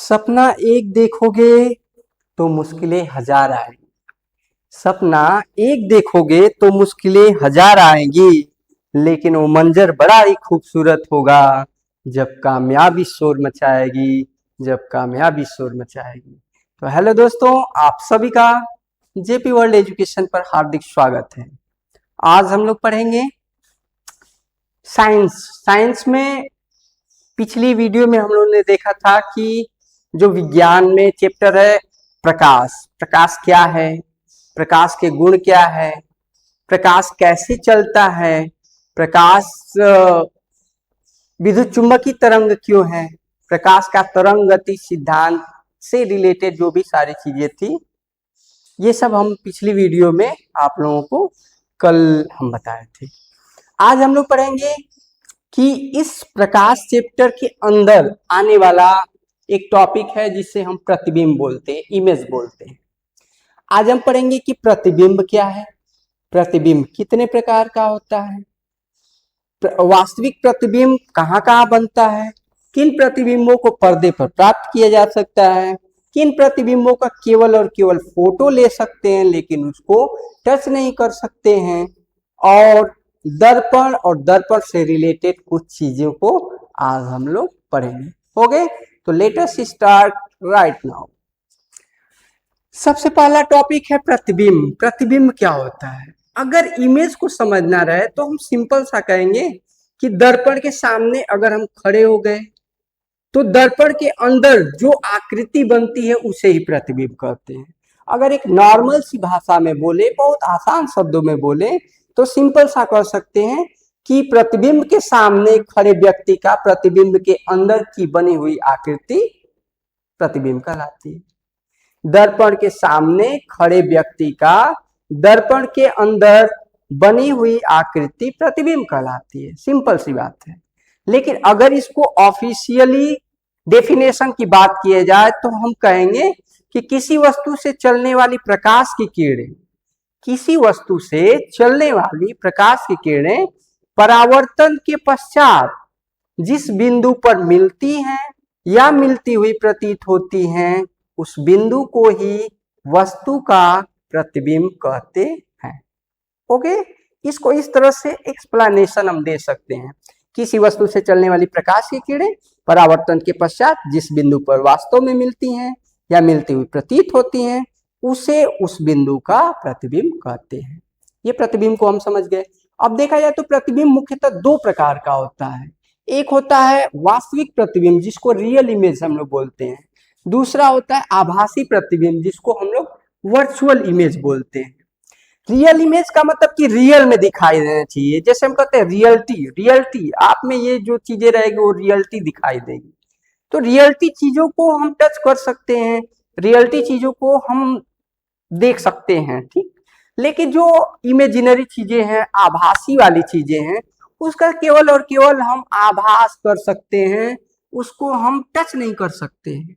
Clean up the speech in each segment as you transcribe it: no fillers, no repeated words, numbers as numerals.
सपना एक देखोगे तो मुश्किलें हजार आएंगी। सपना एक देखोगे तो मुश्किलें हजार आएंगी, लेकिन वो मंजर बड़ा ही खूबसूरत होगा जब कामयाबी शोर मचाएगी। जब कामयाबी शोर मचाएगी। तो हेलो दोस्तों, आप सभी का जेपी वर्ल्ड एजुकेशन पर हार्दिक स्वागत है। आज हम लोग पढ़ेंगे साइंस। साइंस में पिछली वीडियो में हम लोगों ने देखा था कि जो विज्ञान में चैप्टर है प्रकाश। प्रकाश क्या है, प्रकाश के गुण क्या है, प्रकाश कैसे चलता है, प्रकाश विद्युत चुंबकीय तरंग क्यों है, प्रकाश का तरंग गति सिद्धांत से रिलेटेड जो भी सारी चीजें थी, ये सब हम पिछली वीडियो में आप लोगों को कल हम बताए थे। आज हम लोग पढ़ेंगे कि इस प्रकाश चैप्टर के अंदर आने वाला एक टॉपिक है जिसे हम प्रतिबिंब बोलते हैं, इमेज बोलते हैं। आज हम पढ़ेंगे कि प्रतिबिंब क्या है, प्रतिबिंब कितने प्रकार का होता है, वास्तविक प्रतिबिंब कहाँ कहाँ बनता है, किन प्रतिबिंबों को पर्दे पर प्राप्त किया जा सकता है, किन प्रतिबिंबों का केवल और केवल फोटो ले सकते हैं लेकिन उसको टच नहीं कर सकते हैं, और दर्पण और दर्पण से रिलेटेड कुछ चीजों को आज हम लोग पढ़ेंगे। हो गए, तो let us start right now. सबसे पहला टॉपिक है प्रतिबिंब। प्रतिबिंब क्या होता है? अगर इमेज को समझना रहे तो हम सिंपल सा कहेंगे कि दर्पण के सामने अगर हम खड़े हो गए तो दर्पण के अंदर जो आकृति बनती है उसे ही प्रतिबिंब कहते हैं। अगर एक नॉर्मल सी भाषा में बोले, बहुत आसान शब्दों में बोले, तो सिंपल सा कह सकते हैं कि प्रतिबिंब के सामने खड़े व्यक्ति का प्रतिबिंब के अंदर की बनी हुई आकृति प्रतिबिंब कहलाती है। दर्पण के सामने खड़े व्यक्ति का दर्पण के अंदर बनी हुई आकृति प्रतिबिंब कहलाती है। सिंपल सी बात है। लेकिन अगर इसको ऑफिशियली डेफिनेशन की बात किया जाए तो हम कहेंगे कि किसी वस्तु से चलने वाली प्रकाश की किरणें, किसी वस्तु से चलने वाली प्रकाश की किरणें परावर्तन के पश्चात जिस बिंदु पर मिलती हैं या मिलती हुई प्रतीत होती हैं, उस बिंदु को ही वस्तु का प्रतिबिंब कहते हैं। ओके, इसको इस तरह से एक्सप्लेनेशन हम दे सकते हैं। किसी वस्तु से चलने वाली प्रकाश की किरणें परावर्तन के पश्चात जिस बिंदु पर वास्तव में मिलती हैं या मिलती हुई प्रतीत होती हैं, उसे उस बिंदु का प्रतिबिंब कहते हैं। ये प्रतिबिंब को हम समझ गए। अब देखा जाए तो प्रतिबिंब मुख्यतः दो प्रकार का होता है। एक होता है वास्तविक प्रतिबिंब जिसको रियल इमेज हम लोग बोलते हैं। दूसरा होता है आभासी प्रतिबिंब जिसको हम लोग वर्चुअल इमेज बोलते हैं। रियल इमेज का मतलब कि रियल में दिखाई देना चाहिए। जैसे हम कहते हैं रियलिटी, रियलिटी आप में ये जो चीजें रहेगी वो रियलिटी दिखाई देगी। तो रियलिटी चीजों को हम टच कर सकते हैं, रियलिटी चीजों को हम देख सकते हैं, ठीक। लेकिन जो इमेजिनरी चीजें हैं, आभासी वाली चीजें हैं, उसका केवल और केवल हम आभास कर सकते हैं, उसको हम टच नहीं कर सकते हैं,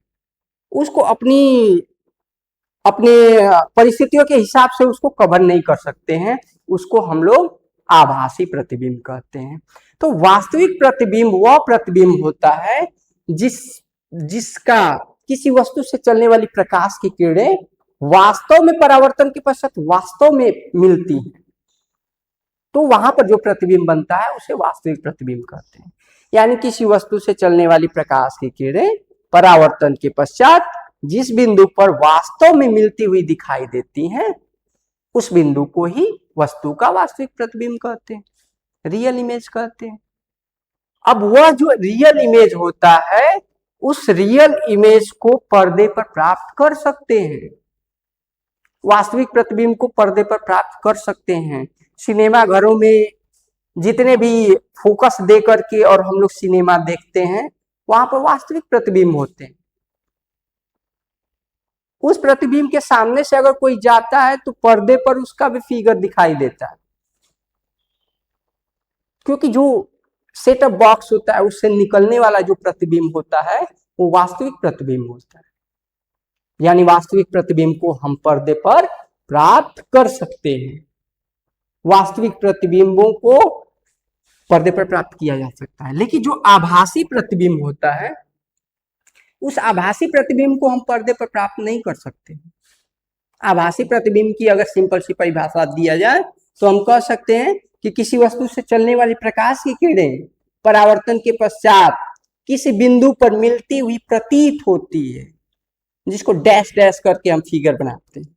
उसको अपनी अपने परिस्थितियों के हिसाब से उसको कवर नहीं कर सकते हैं, उसको हम लोग आभासी प्रतिबिंब कहते हैं। तो वास्तविक प्रतिबिंब वह प्रतिबिंब होता है जिसका किसी वस्तु से चलने वाली प्रकाश की किरणें वास्तव में परावर्तन के पश्चात वास्तव में मिलती हैं, तो वहां पर जो प्रतिबिंब बनता है उसे वास्तविक प्रतिबिंब कहते हैं। यानी किसी वस्तु से चलने वाली प्रकाश की किरणें परावर्तन के पश्चात जिस बिंदु पर वास्तव में मिलती हुई दिखाई देती हैं, उस बिंदु को ही वस्तु का वास्तविक प्रतिबिंब कहते हैं, रियल इमेज कहते हैं। अब वह जो रियल इमेज होता है, उस रियल इमेज को पर्दे पर प्राप्त कर सकते हैं, वास्तविक प्रतिबिंब को पर्दे पर प्राप्त कर सकते हैं। सिनेमा घरों में जितने भी फोकस दे करके और हम लोग सिनेमा देखते हैं, वहां पर वास्तविक प्रतिबिंब होते हैं। उस प्रतिबिंब के सामने से अगर कोई जाता है तो पर्दे पर उसका भी फिगर दिखाई देता है, क्योंकि जो सेटअप बॉक्स होता है उससे निकलने वाला जो प्रतिबिंब होता है वो वास्तविक प्रतिबिंब होता है। यानी वास्तविक प्रतिबिंब को हम पर्दे पर प्राप्त कर सकते हैं, वास्तविक प्रतिबिंबों को पर्दे पर प्राप्त किया जा सकता है। लेकिन जो आभासी प्रतिबिंब होता है उस आभासी प्रतिबिंब को हम पर्दे पर प्राप्त नहीं कर सकते। आभासी प्रतिबिंब की अगर सिंपल सी परिभाषा दिया जाए तो हम कह सकते हैं कि किसी वस्तु से चलने वाली प्रकाश की किरणें परावर्तन के पश्चात किसी बिंदु पर मिलती हुई प्रतीत होती है, जिसको डैश डैश करके हम फिगर बनाते हैं।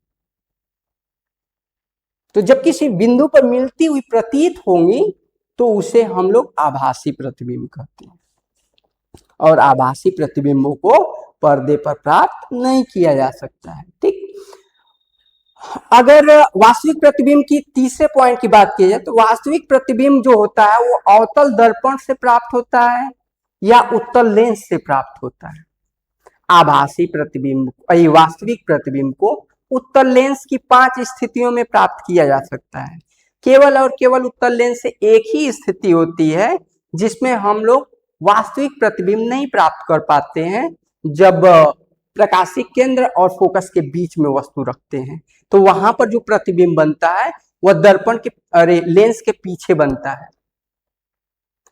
तो जब किसी बिंदु पर मिलती हुई प्रतीत होंगी तो उसे हम लोग आभासी प्रतिबिंब कहते हैं, और आभासी प्रतिबिंबों को पर्दे पर प्राप्त नहीं किया जा सकता है। ठीक, अगर वास्तविक प्रतिबिंब की तीसरे पॉइंट की बात की जाए तो वास्तविक प्रतिबिंब जो होता है वो अवतल दर्पण से प्राप्त होता है या उत्तल लेंस से प्राप्त होता है। आभासी प्रतिबिंब वास्तविक प्रतिबिंब को उत्तल लेंस की 5 स्थितियों में प्राप्त किया जा सकता है। केवल और केवल उत्तल लेंस से एक ही स्थिति होती है जिसमें हम लोग वास्तविक प्रतिबिंब नहीं प्राप्त कर पाते हैं, जब प्रकाशिक केंद्र और फोकस के बीच में वस्तु रखते हैं तो वहां पर जो प्रतिबिंब बनता है वह दर्पण के लेंस के पीछे बनता है।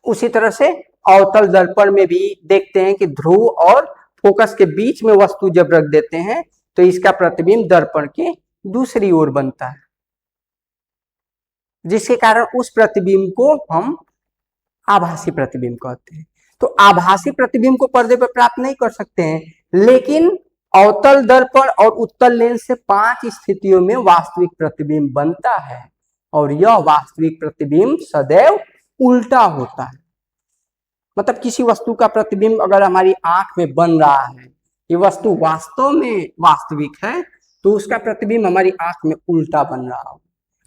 उसी तरह से अवतल दर्पण में भी देखते हैं कि ध्रुव और फोकस के बीच में वस्तु जब रख देते हैं तो इसका प्रतिबिंब दर्पण के दूसरी ओर बनता है, जिसके कारण उस प्रतिबिंब को हम आभासी प्रतिबिंब कहते हैं। तो आभासी प्रतिबिंब को पर्दे पर प्राप्त नहीं कर सकते हैं, लेकिन अवतल दर्पण और उत्तल लेंस से 5 स्थितियों में वास्तविक प्रतिबिंब बनता है, और यह वास्तविक प्रतिबिंब सदैव उल्टा होता है। मतलब किसी वस्तु का प्रतिबिंब अगर हमारी आंख में बन रहा है, ये वस्तु वास्तव में वास्तविक है, तो उसका प्रतिबिंब हमारी आंख में उल्टा बन रहा हो।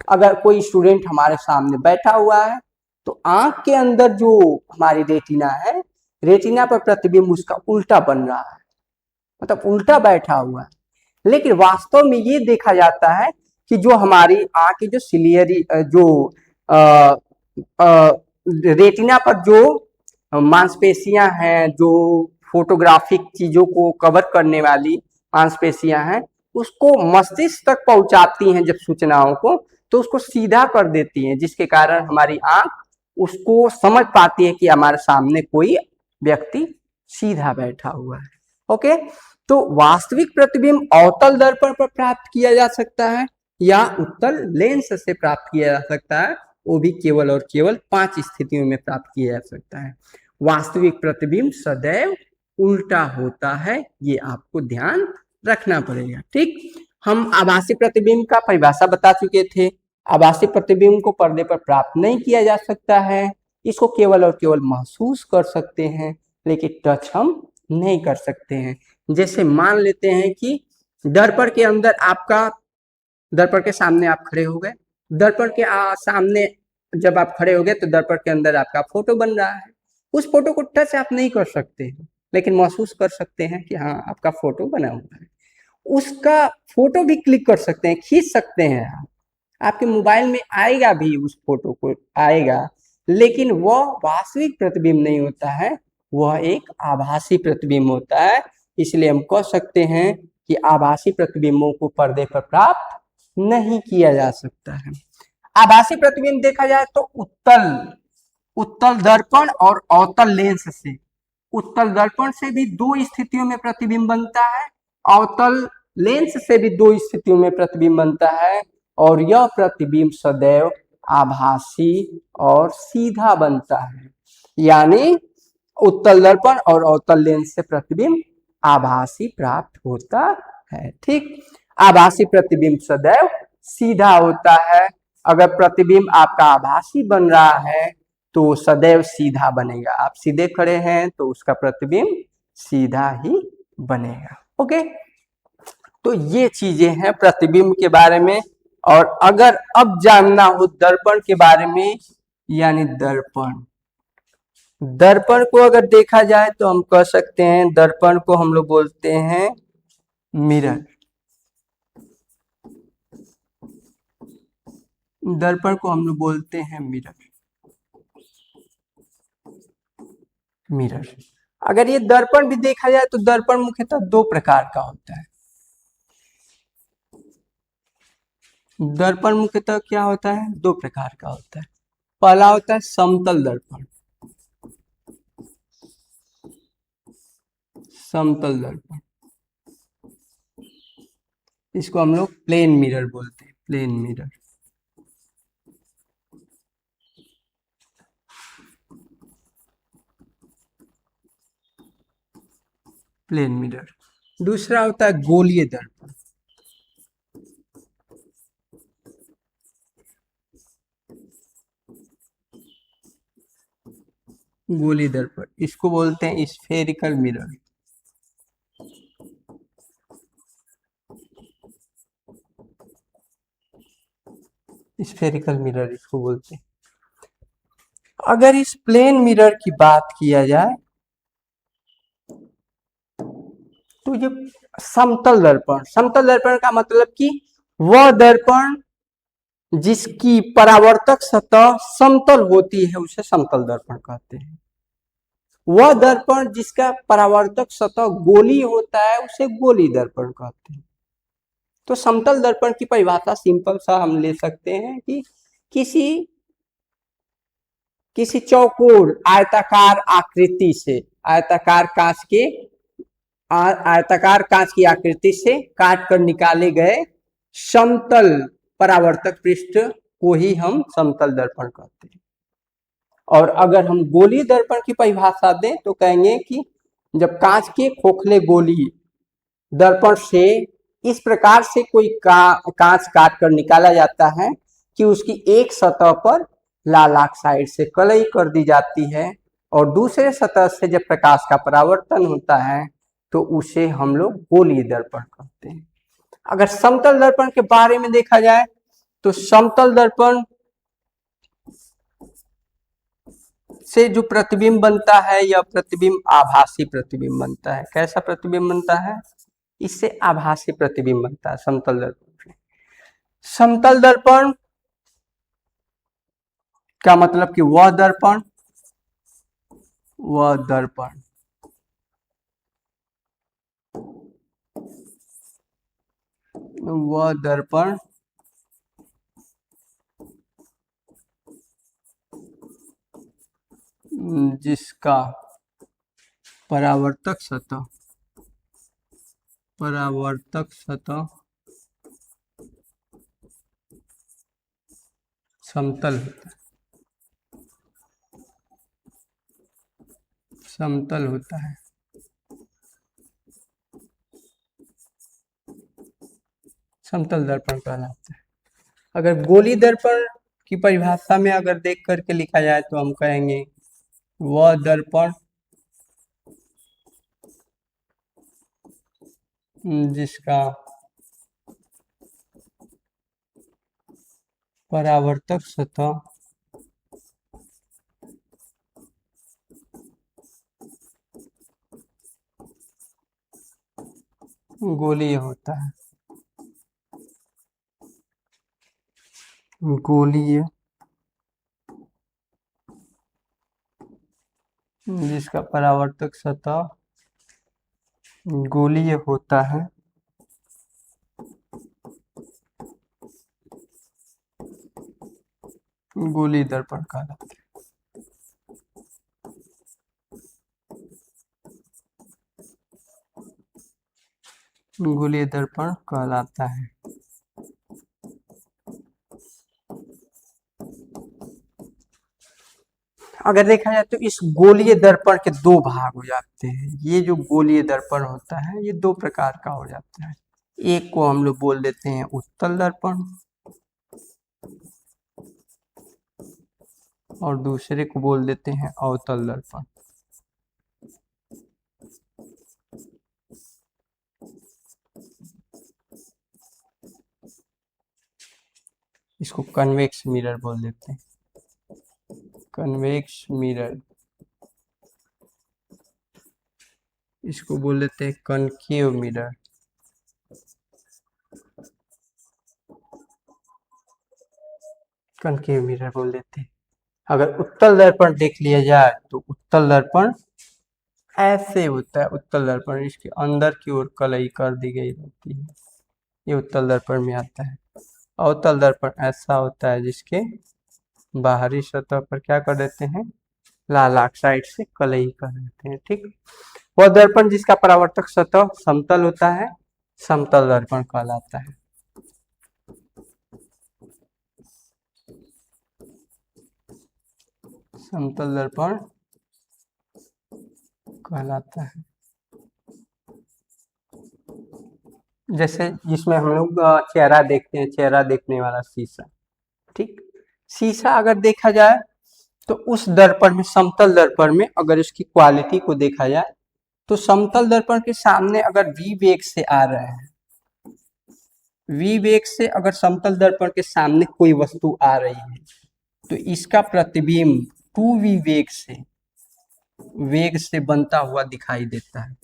अगर कोई स्टूडेंट हमारे सामने बैठा हुआ है तो आंख के अंदर जो हमारी रेटिना है, रेटिना पर प्रतिबिंब उसका उल्टा बन रहा है, मतलब उल्टा बैठा हुआ है। लेकिन वास्तव में ये देखा जाता है कि जो हमारी आंख की जो सिलियरी जो रेटिना पर जो मांसपेशियां हैं, जो फोटोग्राफिक चीजों को कवर करने वाली मांसपेशियां हैं, उसको मस्तिष्क तक पहुंचाती हैं जब सूचनाओं को, तो उसको सीधा कर देती हैं, जिसके कारण हमारी आंख उसको समझ पाती है कि हमारे सामने कोई व्यक्ति सीधा बैठा हुआ है। ओके, तो वास्तविक प्रतिबिंब अवतल दर्पण पर प्राप्त किया जा सकता है या उत्तल लेंस से प्राप्त किया जा सकता है, वो भी केवल और केवल 5 स्थितियों में प्राप्त किया जा सकता है। वास्तविक प्रतिबिंब सदैव उल्टा होता है, ये आपको ध्यान रखना पड़ेगा। ठीक, हम आभासी प्रतिबिंब का परिभाषा बता चुके थे। आभासी प्रतिबिंब को पर्दे पर प्राप्त नहीं किया जा सकता है, इसको केवल और केवल महसूस कर सकते हैं, लेकिन टच हम नहीं कर सकते हैं। जैसे मान लेते हैं कि दर्पण के अंदर आपका, दर्पण के सामने आप खड़े हो गए, दर्पण के सामने जब आप खड़े हो गए तो दर्पण के अंदर आपका फोटो बन रहा है। उस फोटो को टच आप नहीं कर सकते, लेकिन महसूस कर सकते हैं कि हाँ आपका फोटो बना हुआ है। उसका फोटो भी क्लिक कर सकते हैं, खींच सकते हैं, आपके मोबाइल में आएगा भी, उस फोटो को आएगा, लेकिन वह वास्तविक प्रतिबिंब नहीं होता है, वह एक आभासी प्रतिबिंब होता है। इसलिए हम कह सकते हैं कि आभासी प्रतिबिंबों को पर्दे पर प्राप्त नहीं किया जा सकता है। आभासी प्रतिबिंब देखा जाए तो उत्तल दर्पण और अवतल लेंस से, उत्तल दर्पण से भी 2 स्थितियों में प्रतिबिंब बनता है, अवतल लेंस से भी 2 स्थितियों में प्रतिबिंब बनता है, और यह प्रतिबिंब सदैव आभासी और सीधा बनता है। यानी उत्तल दर्पण और अवतल लेंस से प्रतिबिंब आभासी प्राप्त होता है। ठीक, आभासी प्रतिबिंब सदैव सीधा होता है। अगर प्रतिबिंब आपका आभासी बन रहा है तो सदैव सीधा बनेगा। आप सीधे खड़े हैं तो उसका प्रतिबिंब सीधा ही बनेगा। ओके, तो ये चीजें हैं प्रतिबिंब के बारे में। और अगर अब जानना हो दर्पण के बारे में, यानी दर्पण को अगर देखा जाए तो हम कह सकते हैं दर्पण को हम लोग बोलते हैं मिरर। दर्पण को हम लोग बोलते हैं मिरर। अगर ये दर्पण भी देखा जाए तो दर्पण मुख्यतः 2 प्रकार का होता है। दर्पण मुख्यतः क्या होता है? 2 प्रकार का होता है। पहला होता है समतल दर्पण। समतल दर्पण, इसको हम लोग प्लेन मिरर बोलते हैं, प्लेन मिरर। Plane mirror. दूसरा होता है गोलीय दर्पण। गोलीय दर्पण, इसको बोलते हैं स्फेरिकल मिरर। स्फेरिकल मिरर इसको बोलते हैं। अगर इस प्लेन मिरर की बात किया जाए तो ये समतल दर्पण, समतल दर्पण का मतलब कि वह दर्पण जिसकी परावर्तक सतह समतल होती है उसे समतल दर्पण कहते हैं। वह दर्पण जिसका परावर्तक सतह गोली होता है उसे गोली दर्पण कहते हैं। तो समतल दर्पण की परिभाषा सिंपल सा हम ले सकते हैं कि किसी चौकोर आयताकार आकृति से, आयताकार कांच की आकृति से काट कर निकाले गए समतल परावर्तक पृष्ठ को ही हम समतल दर्पण कहते हैं। और अगर हम गोलीय दर्पण की परिभाषा दें तो कहेंगे कि जब कांच के खोखले गोली दर्पण से इस प्रकार से कोई कांच काट कर निकाला जाता है कि उसकी एक सतह पर लाल ऑक्साइड से कलई कर दी जाती है और दूसरे सतह से जब प्रकाश का परावर्तन होता है तो उसे हम लोग गोलीय दर्पण कहते हैं। अगर समतल दर्पण के बारे में देखा जाए तो समतल दर्पण से जो प्रतिबिंब बनता है यह प्रतिबिंब आभासी प्रतिबिंब बनता है। कैसा प्रतिबिंब बनता है? इससे आभासी प्रतिबिंब बनता है समतल दर्पण। समतल दर्पण का मतलब कि वह दर्पण जिसका परावर्तक सतह समतल होता है, समतल दर्पण कहलाता है। अगर गोलीय दर्पण की परिभाषा में अगर देख करके लिखा जाए तो हम कहेंगे वह दर्पण जिसका परावर्तक सतह गोलीय होता है, गोलीय जिसका परावर्तक सतह गोलीय होता है गोलीय दर्पण कहलाता है। गोलीय दर्पण कहलाता है। अगर देखा जाए तो इस गोलीय दर्पण के दो भाग हो जाते हैं। ये जो गोलीय दर्पण होता है ये दो प्रकार का हो जाता है। एक को हम लोग बोल देते हैं उत्तल दर्पण और दूसरे को बोल देते हैं अवतल दर्पण। इसको कन्वेक्स मिरर बोल देते हैं, कन्वेक्स मिरर। इसको बोल देते हैं कनकेव मिरर। कनकेव मिरर बोल देते हैं। अगर उत्तल दर्पण देख लिया जाए तो उत्तल दर्पण ऐसे होता है। उत्तल दर्पण इसके अंदर की ओर कलई कर दी गई होती है, ये उत्तल दर्पण में आता है। अवतल दर्पण ऐसा होता है जिसके बाहरी सतह पर क्या कर देते हैं, लाल ऑक्साइड से कलई कर देते हैं। ठीक वह दर्पण जिसका परावर्तक सतह समतल होता है समतल दर्पण कहलाता है। समतल दर्पण कहलाता है। जैसे जिसमें हम लोग चेहरा देखते हैं, चेहरा देखने वाला शीशा, ठीक। शीशा अगर देखा जाए तो उस दर्पण में, समतल दर्पण में अगर इसकी क्वालिटी को देखा जाए तो समतल दर्पण के सामने अगर v वेग से आ रहे हैं, v वेग से अगर समतल दर्पण के सामने कोई वस्तु आ रही है तो इसका प्रतिबिंब 2v वेग से बनता हुआ दिखाई देता है।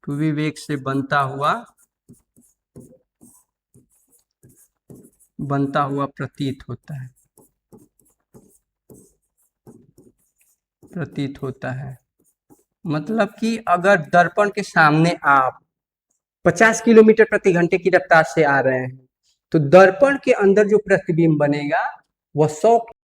2v वेग से बनता हुआ प्रतीत होता है। मतलब कि अगर दर्पण के सामने आप 50 किलोमीटर प्रति घंटे की रफ्तार से आ रहे हैं तो दर्पण के अंदर जो प्रतिबिंब बनेगा वह 100